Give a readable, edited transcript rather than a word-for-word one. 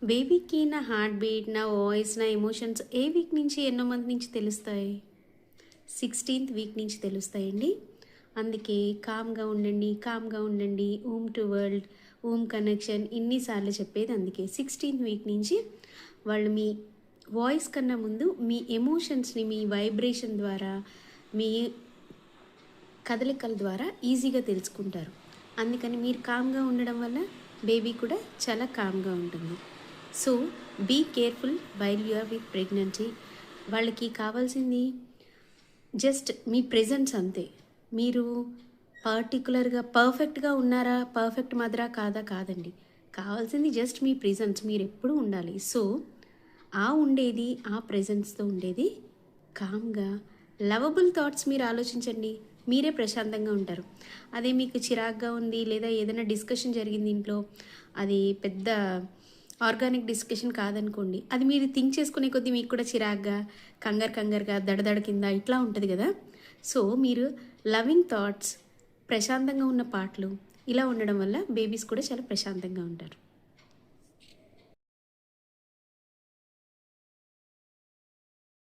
బేబీకి నా heart beat, నా వాయిస్, నా ఎమోషన్స్ ఏ వీక్ నుంచి ఎన్నో మంత్ నుంచి తెలుస్తాయి? 16th వీక్ నుంచి తెలుస్తాయండి. అందుకే కామ్గా ఉండండి, కామ్గా ఉండండి, ఊమ్ టు వరల్డ్, ఊమ్ కనెక్షన్ ఇన్నిసార్లు చెప్పేది అందుకే. 16th వీక్ నుంచి వాళ్ళు మీ వాయిస్ కన్నా ముందు మీ ఎమోషన్స్ని మీ వైబ్రేషన్ ద్వారా, మీ కదలికల ద్వారా ఈజీగా తెలుసుకుంటారు. అందుకని మీరు కామ్గా ఉండడం వల్ల బేబీ కూడా చాలా కామ్గా ఉంటుంది. So be careful while you are with pregnancy. వాళ్ళకి కావాల్సింది జస్ట్ మీ ప్రెజెన్స్ అంతే. మీరు పర్టికులర్గా పర్ఫెక్ట్గా ఉన్నారా, పర్ఫెక్ట్ మదరా కాదా కాదండి, కావాల్సింది జస్ట్ మీ ప్రెజెన్స్. మీరు ఎప్పుడూ ఉండాలి. సో ఉండేది ఆ ప్రెజెన్స్తో ఉండేది కామ్గా లవబుల్ థాట్స్ మీరు ఆలోచించండి, మీరే ప్రశాంతంగా ఉంటారు. అదే మీకు చిరాగ్గా ఉంది లేదా ఏదైనా డిస్కషన్ జరిగింది ఇంట్లో, అది పెద్ద ఆర్గానిక్ డిస్కషన్ కాదనుకోండి, అది మీరు థింక్ చేసుకునే కొద్దీ మీకు కూడా చిరాగ్గా, కంగారుగా, దడదడ కింద ఇట్లా ఉంటుంది కదా. సో మీరు లవింగ్ థాట్స్, ప్రశాంతంగా ఉన్న పాటలు ఇలా ఉండడం వల్ల బేబీస్ కూడా చాలా ప్రశాంతంగా ఉంటారు.